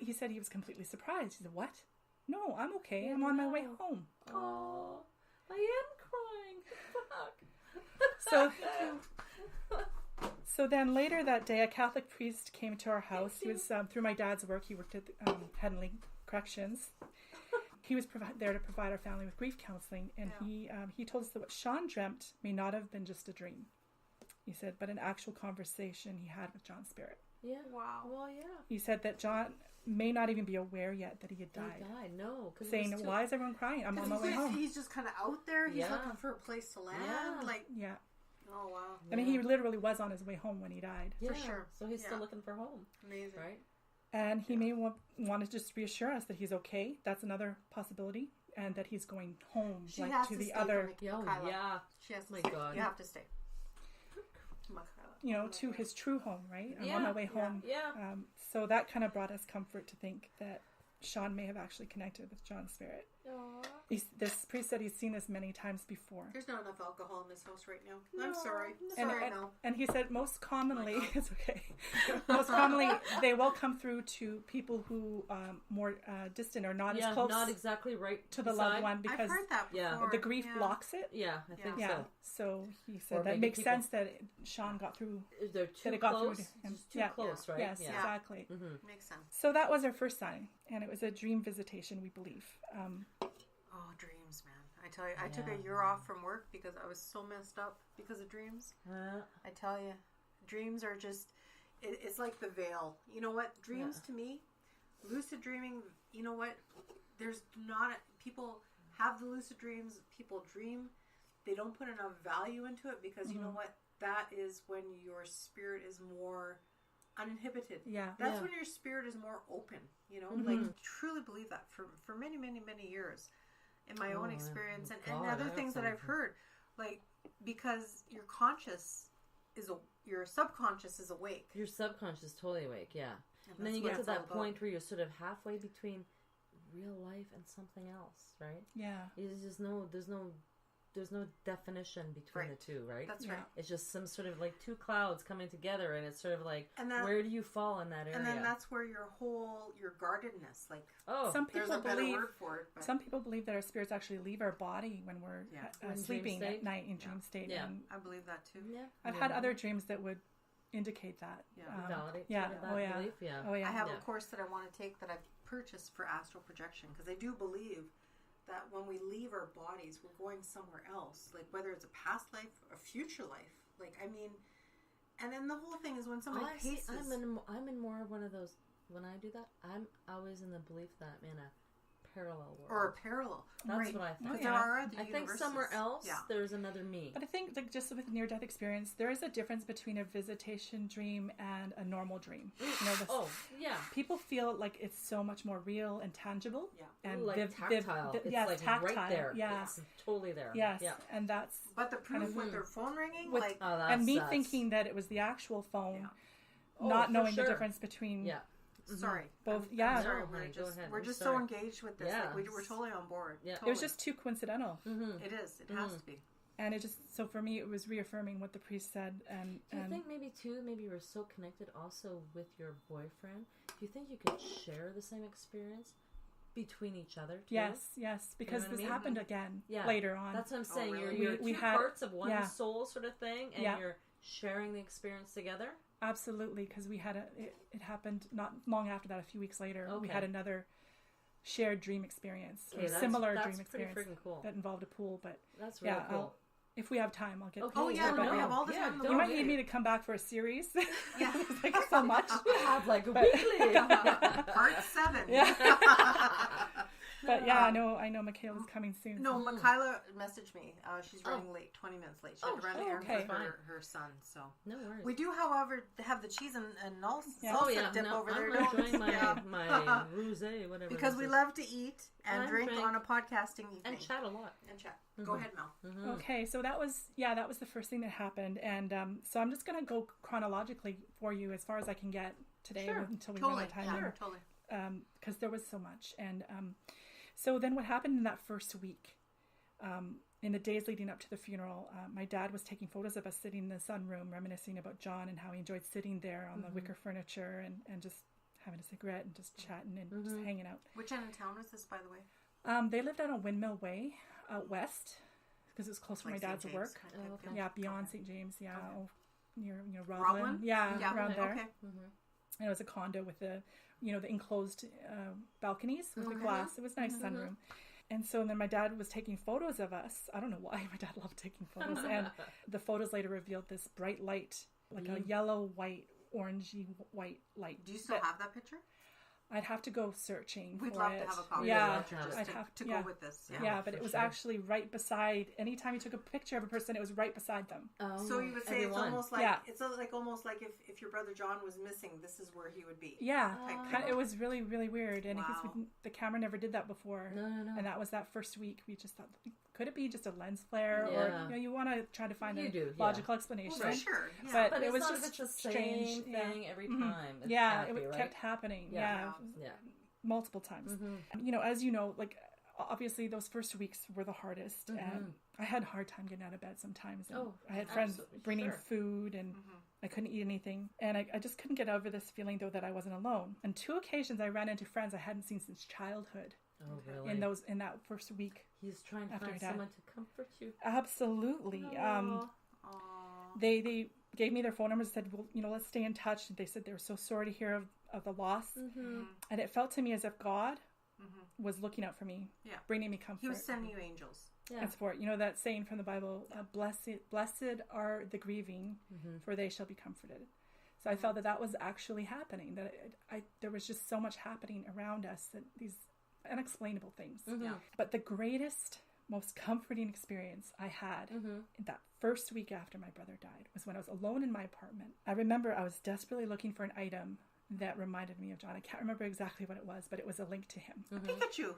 he said he was completely surprised. He said, "What? No, I'm okay. I'm on my way home." Oh, I am crying. Fuck. So then later that day, a Catholic priest came to our house. He was through my dad's work. He worked at Henley Corrections. He was there to provide our family with grief counseling, and he told us that what Sean dreamt may not have been just a dream. He said, but an actual conversation he had with John's spirit. Yeah. Wow. Well, yeah. He said that John may not even be aware yet that he had died. No. Saying, why is everyone crying? I'm on my way home. He's just kind of out there. He's looking for a place to land. Yeah. Oh, wow. I mean, he literally was on his way home when he died. Yeah. For sure. So he's still looking for home. Amazing. Right? And he may want to just reassure us that he's okay. That's another possibility. And that he's going home, to the other. Yeah. She has to stay. God. You have to stay. To his true home, right? I'm on my way home. Yeah. So that kind of brought us comfort to think that Sean may have actually connected with John's spirit. This priest said he's seen this many times before. There's not enough alcohol in this house right now. No, I'm sorry. And he said most commonly, it's okay. Most commonly, they will come through to people who more distant or not as close, not exactly right to the loved one, because I've heard that before. the grief blocks it. Yeah, I think so. So he said that makes sense that Sean got through. They're too got close. Through to him. Too close, right? Yes, exactly. Mm-hmm. Makes sense. So that was our first sign, and it was a dream visitation, we believe. Oh, dreams, man. I tell you, I took a year off from work because I was so messed up because of dreams. I tell you, dreams are just, it's like the veil. You know what? Dreams to me, lucid dreaming, you know what? There's not, people have the lucid dreams, people dream, they don't put enough value into it because you know what? That is when your spirit is more uninhibited. That's when your spirit is more open, you know, like truly believe that for many, many, many years in my own experience and other things that I've heard, like, because your subconscious is awake. Your subconscious is totally awake, and then you get to that point where you're sort of halfway between real life and something else, right? There's just there's no definition between the two, right? That's right. It's just some sort of like two clouds coming together, and it's sort of like, where do you fall in that area? And then that's where your guardedness, like, some people there's a better word for it. But some people believe that our spirits actually leave our body when we're sleeping at night in dream state. Yeah, and I believe that too. Yeah, I've had other dreams that would indicate that. Validate. Belief. I have a course that I want to take that I've purchased for astral projection because I do believe that when we leave our bodies, we're going somewhere else. Like whether it's a past life, a future life. Like, I mean, and then the whole thing is when somebody paces. I'm in more of one of those. When I do that, I'm always in the belief that I'm in a parallel world. Or a parallel. That's what I think. There are other I think somewhere else there's another me. But I think, like, just with near-death experience, there is a difference between a visitation dream and a normal dream. You know, people feel like it's so much more real and tangible. And like tactile. It's like tactile. right there. Yeah. It's totally there. Yes. Yeah. And that's... But the proof with their phone ringing, and me thinking that it was the actual phone, not knowing the difference between... Yeah. Sorry. Both, sorry, we're just so engaged with this. Like, we're totally on board. Yeah. Totally. It was just too coincidental. It is. It has to be. And it just, so for me, it was reaffirming what the priest said. And do you think maybe you were so connected also with your boyfriend? Do you think you could share the same experience between each other too? Yes, because this happened again later on. That's what I'm saying. Really? You're two parts of one soul sort of thing, and you're sharing the experience together. Absolutely, because we had it happened not long after that. A few weeks later, we had another shared dream experience, similar dream experience cool. that involved a pool. But that's really cool. If we have time, I'll get. We have all the time. You might need me to come back for a series. Yeah, like so much. We have like weekly part 7. But I know Michaela's coming soon. No, Michaela messaged me. She's running late, 20 minutes late. She had to run the errand for her son. So no worries. We do, however, have the cheese and salsa dip over there. I'm enjoying my rosé, whatever. Because we love to eat and drink on a podcasting evening and chat a lot. Go ahead, Mel. Okay, so that was the first thing that happened, and so I'm just gonna go chronologically for you as far as I can get today until we run out of time. Totally. Because there was so much, and so then what happened in that first week, in the days leading up to the funeral, my dad was taking photos of us sitting in the sunroom, reminiscing about John and how he enjoyed sitting there on the wicker furniture and just having a cigarette and just chatting and just hanging out. Which end of town was this, by the way? They lived out on Windmill Way out west because it was close to my dad's work. Yeah, beyond St. James. Yeah, near Roblin. Yeah, around there. Okay. And it was a condo with the enclosed balconies with the glass. It was a nice sunroom. And so then my dad was taking photos of us. I don't know why my dad loved taking photos. And the photos later revealed this bright light, like a yellow, white, orangey, white light. Do you still have that picture? I'd have to go searching We'd for love it. to have a copy I'd have to go with this. Yeah, but it was actually right beside. Anytime you took a picture of a person, it was right beside them. So you would say it's almost like almost like if your brother John was missing, this is where he would be. Yeah, it was really, really weird, and the camera never did that before. No. And that was that first week. We just thought, could it be just a lens flare, or you want to try to find a logical explanation? Well, for sure, but it was just the strange thing every time. It kept happening. Yeah. Multiple times. As you know, like obviously those first weeks were the hardest, and I had a hard time getting out of bed sometimes. And I had friends bringing food, and I couldn't eat anything, and I just couldn't get over this feeling though that I wasn't alone. On 2 occasions, I ran into friends I hadn't seen since childhood. Oh, really? In that first week. He's trying to find someone to comfort you. Absolutely. They gave me their phone numbers and said, well, let's stay in touch. They said they were so sorry to hear of the loss. And it felt to me as if God was looking out for me, bringing me comfort. He was sending you angels. And support. That saying from the Bible, blessed are the grieving, for they shall be comforted. So I felt that was actually happening, that there was just so much happening around us, that these unexplainable things. But the greatest, most comforting experience I had in that first week after my brother died was when I was alone in my apartment. I remember I was desperately looking for an item that reminded me of John. I can't remember exactly what it was, but it was a link to him. Pikachu.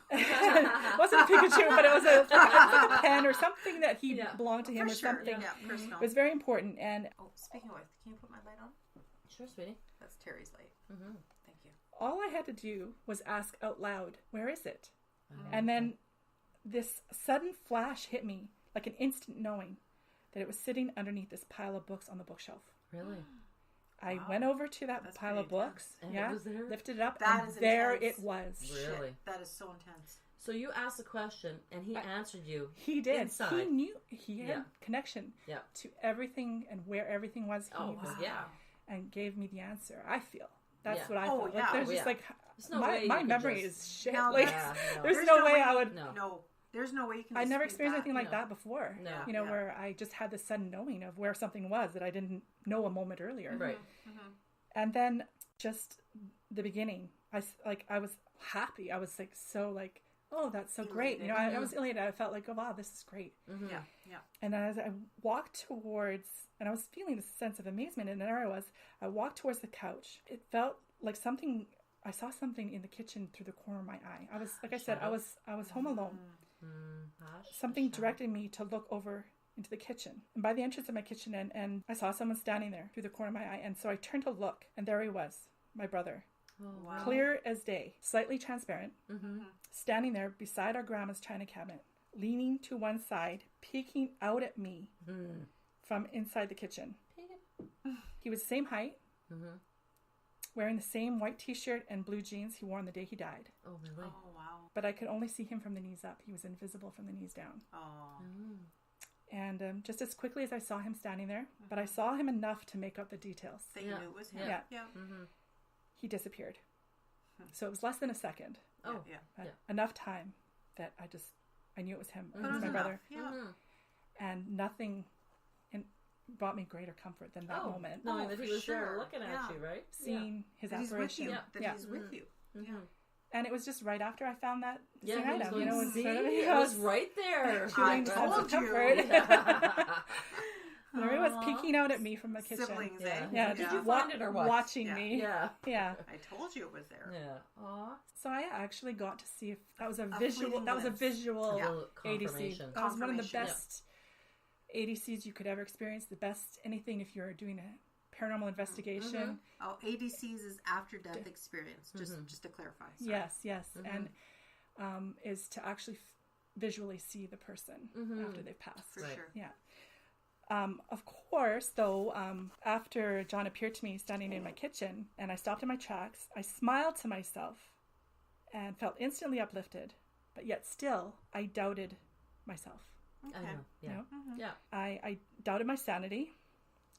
It wasn't a Pikachu, but it was a pen or something that he belonged to him, or something. Personal. It was very important. And speaking of, can you put my light on? Sure, sweetie. That's Terry's light. Thank you. All I had to do was ask out loud, where is it? And then this sudden flash hit me, like an instant knowing that it was sitting underneath this pile of books on the bookshelf. Really? I went over to that pile of books, lifted it up, and there it was. Really? Shit, that is so intense. So you asked a question, and he answered you. He did. Inside. He knew. He had connection to everything and where everything was. And gave me the answer. I feel. That's what I felt. Like, there's just like my memory is shit. There's no way I would. No. There's no way you can. I never experienced anything like that before. No. Where I just had this sudden knowing of where something was that I didn't know a moment earlier. Right. And then just the beginning, I was happy. I was oh, that's so great. I was elated. I felt like, oh wow, this is great. And as I walked towards, and I was feeling this sense of amazement, and there I walked towards the couch. It felt like something. I saw something in the kitchen through the corner of my eye. I was, like I said, I was home alone. Something directed me to look over into the kitchen. And by the entrance of my kitchen, and I saw someone standing there through the corner of my eye. And so I turned to look, and there he was, my brother. Oh, wow. Clear as day, slightly transparent, standing there beside our grandma's china cabinet, leaning to one side, peeking out at me from inside the kitchen. He was the same height, wearing the same white t-shirt and blue jeans he wore on the day he died. Oh, really? Oh, wow. But I could only see him from the knees up. He was invisible from the knees down. Oh. And just as quickly as I saw him standing there, but I saw him enough to make out the details. That you knew it was him. Yeah. He disappeared. So it was less than a second. Oh, but enough time that I knew it was him. It was my brother. And nothing brought me greater comfort than that moment. Knowing that he was there looking at you, right? Seeing his apparition. He's with you. And it was just right after I found that item. It was right there. I told you. There he was peeking out at me from the kitchen. Siblings, Did you find it or what? Watching me. Yeah. I told you it was there. Yeah. Aww. So I actually got to see if that was a visual ADC. That was one of the best ADCs you could ever experience. The best anything if you're doing a paranormal investigation. Oh, ADCs is after death experience. Just to clarify. Sorry. Yes. And is to actually visually see the person after they've passed. For sure. Yeah. Of course, though, after John appeared to me standing in my kitchen and I stopped in my tracks, I smiled to myself and felt instantly uplifted, but yet still I doubted myself. Okay. I know. Yeah. You know? Mm-hmm. Yeah. I doubted my sanity.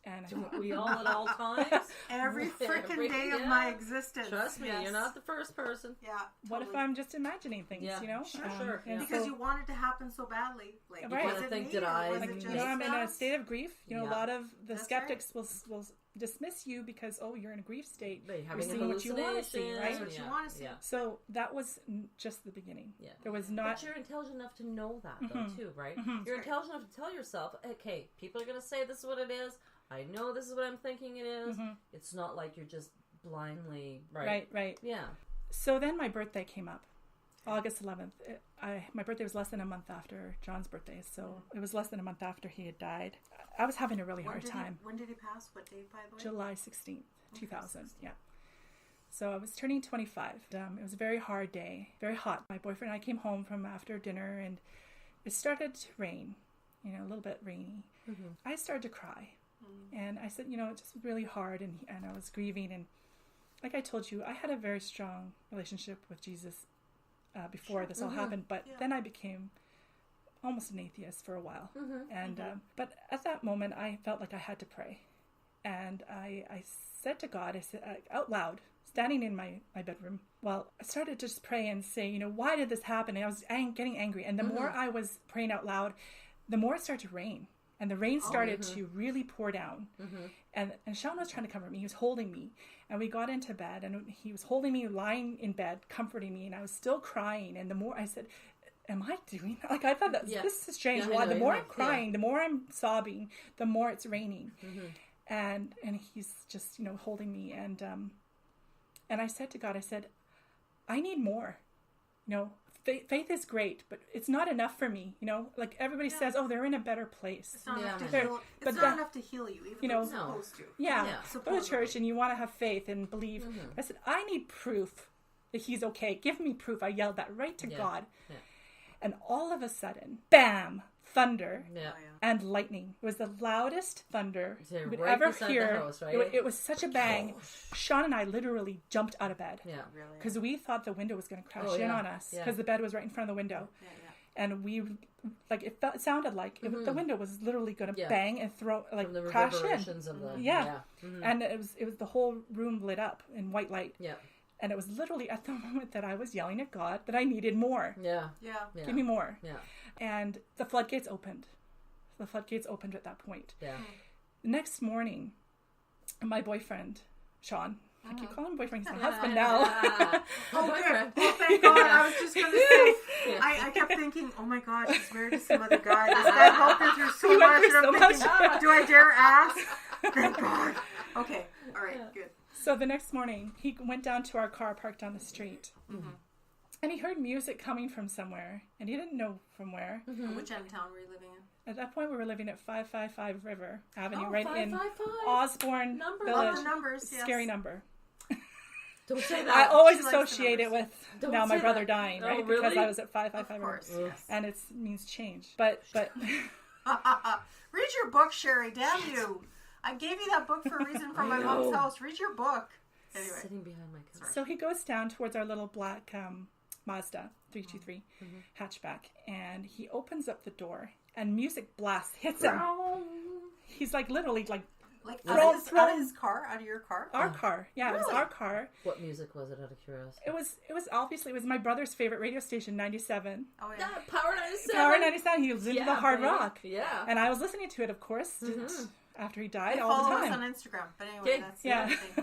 And we all at all times. Every freaking day of my existence. Trust me, you're not the first person. Yeah. Totally. What if I'm just imagining things, you know? Sure. Because you want it to happen so badly. Like, right. Was it me, or was it just I'm in a state of grief. You know, a lot of the That's skeptics will dismiss you because, you're in a grief state. You're seeing what you want to see, right? What you want to see. So that was just the beginning. Yeah. There was not... But you're intelligent enough to know that, though, too, right? You're intelligent enough to tell yourself, okay, people are going to say this is what it is. I know this is what I'm thinking it is. It's not like you're just blindly... Right. Yeah. So then my birthday came up. August 11th. My birthday was less than a month after John's birthday, so it was less than a month after he had died. I was having a really hard time. When did he pass? What date, by the way? July 16th, 2000. Yeah. So I was turning 25. It was a very hard day, very hot. My boyfriend and I came home from after dinner, and it started to rain, a little bit rainy. I started to cry, and I said, it's just really hard, and I was grieving. And like I told you, I had a very strong relationship with Jesus before this all happened, but then I became almost an atheist for a while. And but at that moment, I felt like I had to pray. And I said to God, I said out loud, standing in my bedroom, I started to just pray and say, why did this happen? And I was getting angry. And the more I was praying out loud, the more it started to rain. And the rain started to really pour down. And Sean was trying to comfort me. He was holding me. And we got into bed, and he was holding me, lying in bed, comforting me. And I was still crying. And the more I said, am I doing that? Like, I thought this is strange. Why? The more I'm crying, the more I'm sobbing, the more it's raining. And he's just, holding me. And I said to God, I said, I need more. Faith is great, but it's not enough for me. Like everybody says, they're in a better place. It's not enough to heal. It's not enough to heal you, even though it's supposed to. Go to church and you want to have faith and believe. I said, I need proof that he's okay. Give me proof. I yelled that right to God. And all of a sudden, bam, thunder and lightning. It was the loudest thunder you would ever hear. House, right? It was such a bang. Sean and I literally jumped out of bed. Because we thought the window was going to crash in on us. Because the bed was right in front of the window. And we, it sounded like the window was literally going to bang and crash in. Of the, And it was the whole room lit up in white light. And it was literally at the moment that I was yelling at God that I needed more. Give me more. And the floodgates opened. The floodgates opened at that point. The next morning, my boyfriend, Sean, I keep calling him boyfriend, he's my husband now. Boyfriend. Oh, thank God. I was just going to say, I kept thinking, oh my God, she's married to some other guy. This guy helped her through so much. And I'm thinking, do I dare ask? Thank God. Okay. All right. Good. So the next morning, he went down to our car parked on the street. And he heard music coming from somewhere. And he didn't know from where. Which end of town were you living in? At that point, we were living at 555 River Avenue, right in Osborne Numbers. Village. Love the numbers, yes. Scary number. Don't say that. I always associate it with my brother dying, right? Oh, really? Because I was at 555 River. Of course, yes. And it means change. But read your book, Sherry. Damn you. I gave you that book for a reason from my mom's house. Read your book. Anyway. Sitting behind my car. So he goes down towards our little black Mazda 323 hatchback, and he opens up the door, and music blast hits him. He's literally out of his car, out of your car. Our car, really? It was our car. What music was it? Out of curiosity, it was my brother's favorite radio station, 97. Oh yeah, Power 97. Power 97. He was into the hard rock. Yeah, and I was listening to it, of course. After he died, all the time. Follow us on Instagram. But anyway, that's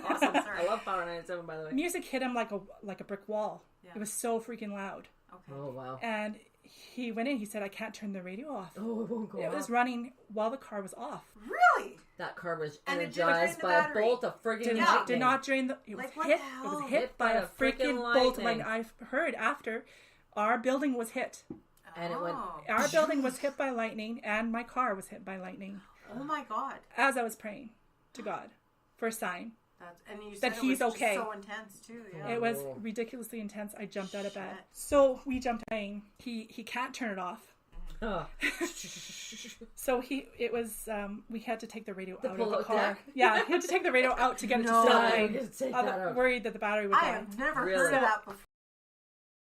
awesome. I love Power 97, by the way. Music hit him like a brick wall. It was so freaking loud. Okay. Oh wow. And he went in. He said, "I can't turn the radio off." Oh, it won't go off. It was running while the car was off. Really? That car was energized by a bolt of friggin' lightning. Did not drain the. It was hit. It was hit by a freaking bolt of lightning. I've heard after our building was hit. And it went. Our building was hit by lightning, and my car was hit by lightning. Oh my God. As I was praying to God for a sign and you said that he's okay. So intense too. Yeah. It was ridiculously intense. I jumped out of bed. So we jumped in. He can't turn it off. So we had to take the radio out of the car. Deck? Yeah, he had to take the radio out to get it to start. Worried that the battery would die. I have never heard of that before.